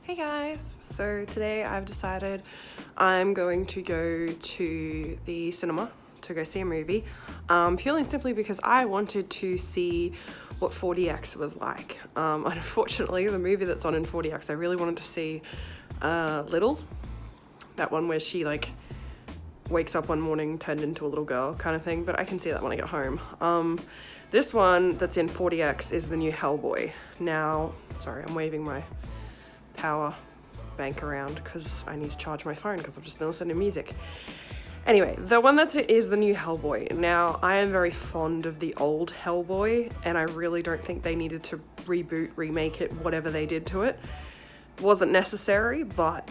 Hey guys, so today I've decided I'm going to go to the cinema to go see a movie, purely and simply because I wanted to see what 4DX was like. Unfortunately, the movie that's on in 4DX, I really wanted to see Little, that one where she like wakes up one morning turned into a little girl kind of thing, but I can see that when I get home. This one that's in 4DX is the new Hellboy. Now, sorry, I'm waving my power bank around because I need to charge my phone because I've just been listening to music. Anyway, the one that is the new Hellboy. Now, I am very fond of the old Hellboy, and I really don't think they needed to reboot, remake it, whatever they did to it. Wasn't necessary, but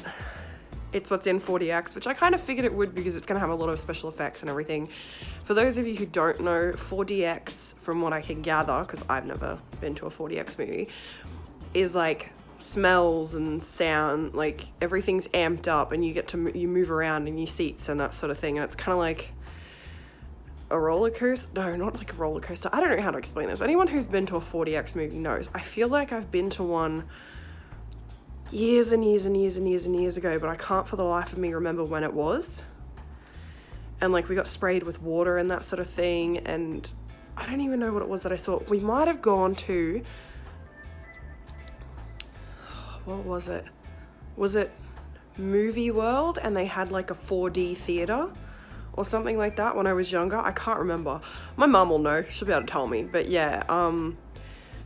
it's what's in 4DX, which I kind of figured it would because it's going to have a lot of special effects and everything. For those of you who don't know, 4DX, from what I can gather, because I've never been to a 4DX movie, is like smells and sound, like everything's amped up and you get to you move around in your seats and that sort of thing, and it's kind of like a roller coaster. No, not like a roller coaster. I don't know how to explain this. Anyone who's been to a 4DX movie knows. I feel like I've been to one years and years and years and years and years ago, but I can't for the life of me remember when it was. And like we got sprayed with water and that sort of thing, and I don't even know what it was that I saw. We might have gone to, what was it? Was it Movie World and they had like a 4D theater or something like that when I was younger? I can't remember. My mum will know. She'll be able to tell me. But yeah,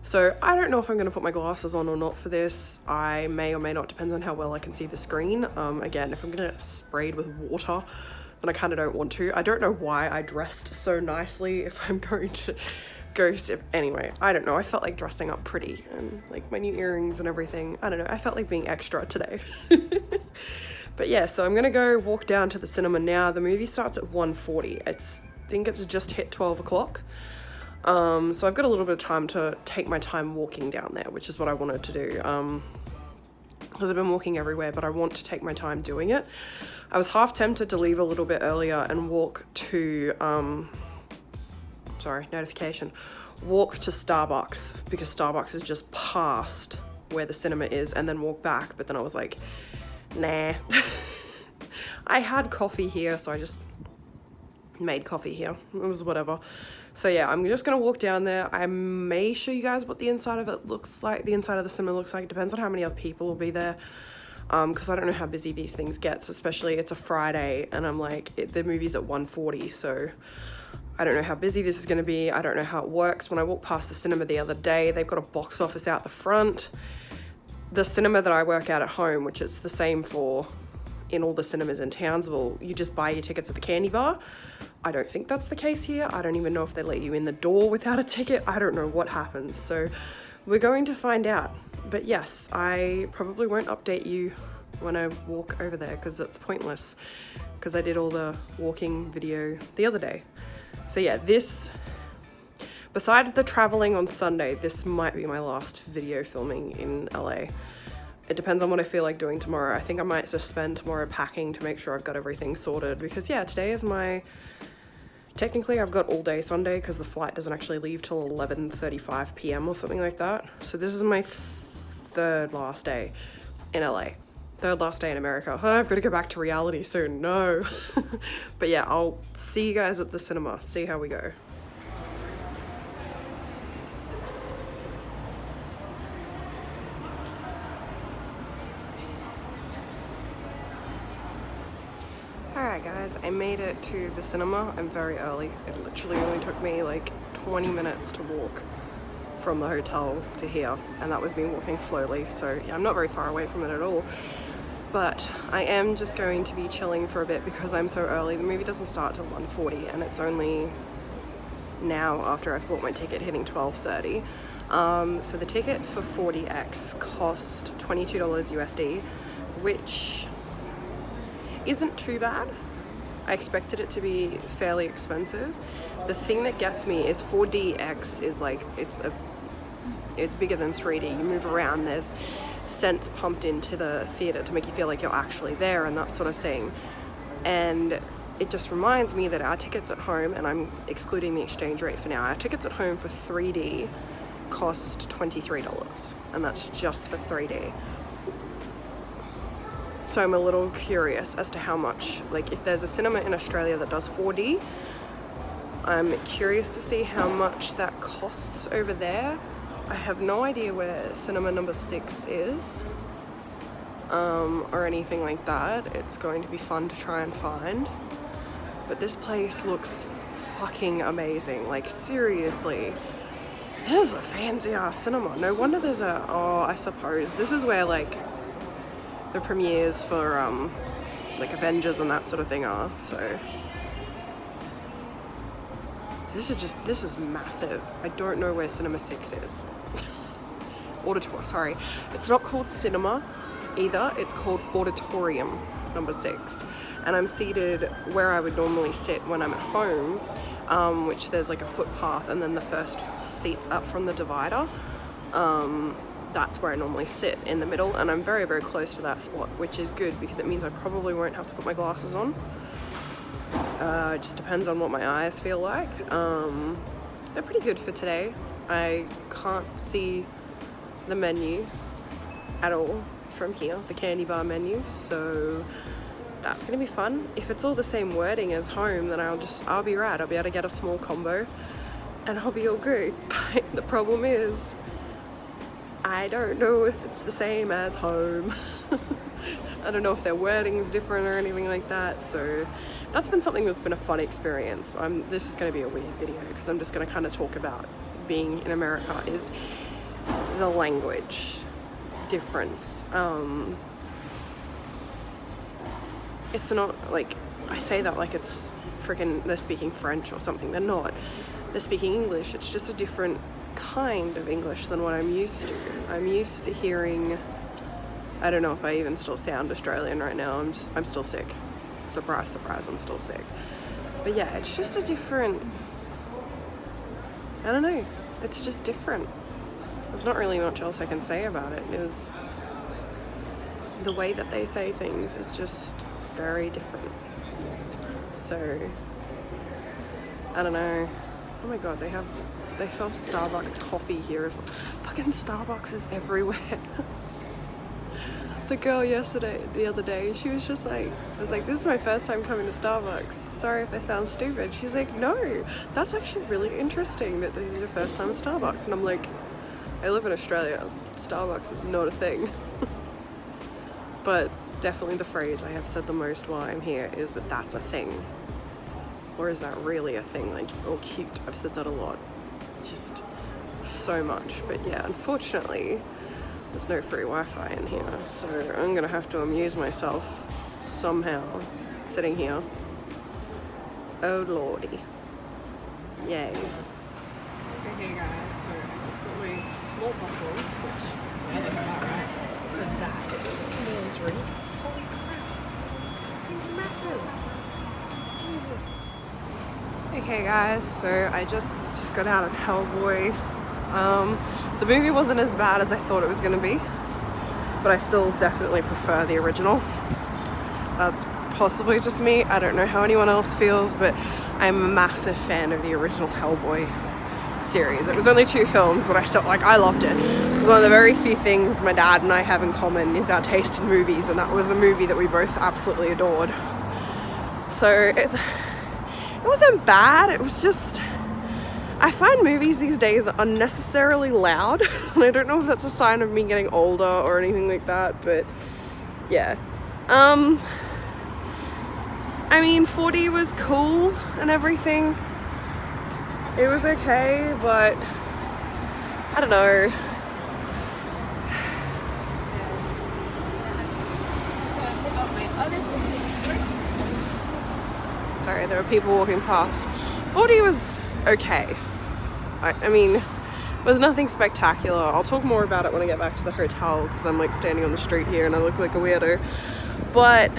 so I don't know if I'm going to put my glasses on or not for this. I may or may not, depends on how well I can see the screen. Again, if I'm going to get sprayed with water, then I kind of don't want to. I don't know why I dressed so nicely if I'm going to go sip. Anyway, I don't know. I felt like dressing up pretty and like my new earrings and everything. I don't know. I felt like being extra today. But yeah, so I'm going to go walk down to the cinema now. The movie starts at 1:40. I think it's just hit 12 o'clock. So I've got a little bit of time to take my time walking down there, which is what I wanted to do. Because I've been walking everywhere, but I want to take my time doing it. I was half tempted to leave a little bit earlier and walk to, walk to Starbucks, because Starbucks is just past where the cinema is, and then walk back. But then I was like, nah. I had coffee here, so I just made coffee here. It was whatever. So yeah, I'm just gonna walk down there. I may show you guys what the inside of it looks like, the inside of the cinema looks like. It depends on how many other people will be there, because I don't know how busy these things gets, especially it's a Friday and I'm like, the movie's at 1:40, so I don't know how busy this is going to be. I don't know how it works. When I walked past the cinema the other day, they've got a box office out the front. The cinema that I work at home, which is the same for in all the cinemas in Townsville, you just buy your tickets at the candy bar. I don't think that's the case here. I don't even know if they let you in the door without a ticket. I don't know what happens. So we're going to find out. But yes, I probably won't update you when I walk over there because it's pointless, because I did all the walking video the other day. So yeah, besides the traveling on Sunday, this might be my last video filming in LA. It depends on what I feel like doing tomorrow. I think I might just spend tomorrow packing to make sure I've got everything sorted, because yeah, today is technically I've got all day Sunday because the flight doesn't actually leave till 11:35 p.m. or something like that. So this is my third last day in LA. Third last day in America. Oh, I've got to go back to reality soon. No. But yeah, I'll see you guys at the cinema. See how we go. Alright guys, I made it to the cinema. I'm very early. It literally only took me like 20 minutes to walk from the hotel to here, and that was me walking slowly. So yeah, I'm not very far away from it at all. But I am just going to be chilling for a bit because I'm so early. The movie doesn't start till 1:40, and it's only now, after I've bought my ticket, hitting 12:30. So the ticket for 4DX cost $22 USD, which isn't too bad. I expected it to be fairly expensive. The thing that gets me is 4DX is like, it's bigger than 3D. You move around, there's scents pumped into the theater to make you feel like you're actually there and that sort of thing. And it just reminds me that our tickets at home, and I'm excluding the exchange rate for now, our tickets at home for 3D cost $23, and that's just for 3D. So I'm a little curious as to how much, like if there's a cinema in Australia that does 4D, I'm curious to see how much that costs over there. I have no idea where cinema number 6 is, or anything like that. It's going to be fun to try and find. But this place looks fucking amazing, like seriously. This is a fancy ass cinema. No wonder there's a, oh, I suppose this is where like the premieres for like Avengers and that sort of thing are. So this is massive. I don't know where cinema 6 is. Auditorium, sorry. It's not called cinema either, it's called auditorium number 6. And I'm seated where I would normally sit when I'm at home, which there's like a footpath and then the first seats up from the divider. That's where I normally sit, in the middle, and I'm very, very close to that spot, which is good because it means I probably won't have to put my glasses on. It just depends on what my eyes feel like. They're pretty good for today. I can't see the menu at all from here, the candy bar menu, so that's gonna be fun. If it's all the same wording as home, then I'll be right. I'll be able to get a small combo and I'll be all good. But the problem is, I don't know if it's the same as home. I don't know if their wording's different or anything like that, so that's been something that's been a fun experience. This is going to be a weird video because I'm just going to kind of talk about being in America, is the language difference. It's not like, I say that like it's freaking they're speaking French or something. They're not. They're speaking English. It's just a different kind of English than what I'm used to. I'm used to hearing, I don't know if I even still sound Australian right now. I'm still sick. Surprise, surprise, I'm still sick. But yeah, it's just a different, I don't know, it's just different. There's not really much else I can say about it. Is the way that they say things is just very different. So I don't know. Oh my god, they sell Starbucks coffee here as well. Fucking Starbucks is everywhere. The girl the other day, she was just like, I was like, this is my first time coming to Starbucks. Sorry if I sound stupid. She's like, no, that's actually really interesting that this is your first time at Starbucks. And I'm like, I live in Australia. Starbucks is not a thing. But definitely the phrase I have said the most while I'm here is that that's a thing. Or is that really a thing? Like, oh, cute. I've said that a lot. Just so much. But yeah, unfortunately, there's no free Wi-Fi in here. So I'm gonna have to amuse myself somehow sitting here. Oh lordy. Yay. Okay guys, so I just got my small bottle, which, yeah, that's about right. And that is a small drink. Holy crap. It's massive. Jesus. Okay guys, so I just got out of Hellboy. The movie wasn't as bad as I thought it was going to be, but I still definitely prefer the original. That's possibly just me. I don't know how anyone else feels, but I'm a massive fan of the original Hellboy series. It was only 2 films, but I loved it. It was one of the very few things my dad and I have in common is our taste in movies, and that was a movie that we both absolutely adored. So it wasn't bad. It was just, I find movies these days unnecessarily loud, and I don't know if that's a sign of me getting older or anything like that, but yeah. I mean, 4D was cool and everything. It was okay, but I don't know. Sorry, there were people walking past. 4D was okay. I mean, it was nothing spectacular. I'll talk more about it when I get back to the hotel because I'm like standing on the street here and I look like a weirdo. But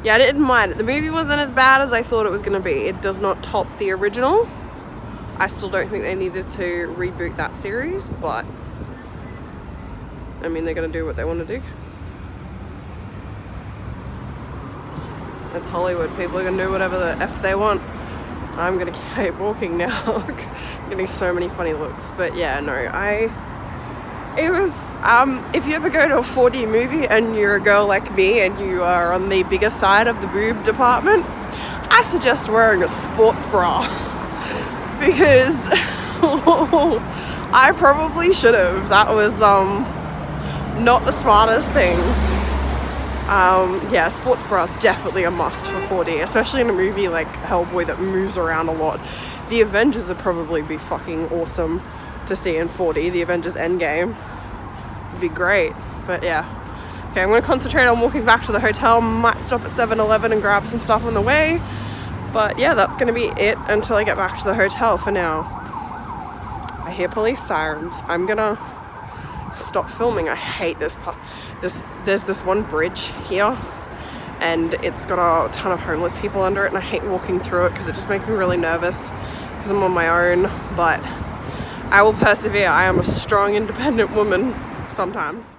yeah, I didn't mind it. The movie wasn't as bad as I thought it was going to be. It does not top the original. I still don't think they needed to reboot that series, but I mean, they're going to do what they want to do. It's Hollywood. People are going to do whatever the F they want. I'm going to keep walking now. I'm getting so many funny looks. But yeah, no, It was, if you ever go to a 4D movie and you're a girl like me and you are on the bigger side of the boob department, I suggest wearing a sports bra. Because I probably should have. That was not the smartest thing. Yeah, sports bra is definitely a must for 4D, especially in a movie like Hellboy that moves around a lot. The Avengers would probably be fucking awesome to see in 4D. The Avengers Endgame would be great, but yeah. Okay, I'm going to concentrate on walking back to the hotel. Might stop at 7-Eleven and grab some stuff on the way, but yeah, that's going to be it until I get back to the hotel for now. I hear police sirens. I'm gonna stop filming. I hate this part. There's this one bridge here and it's got a ton of homeless people under it, and I hate walking through it because it just makes me really nervous because I'm on my own, but I will persevere. I am a strong, independent woman sometimes.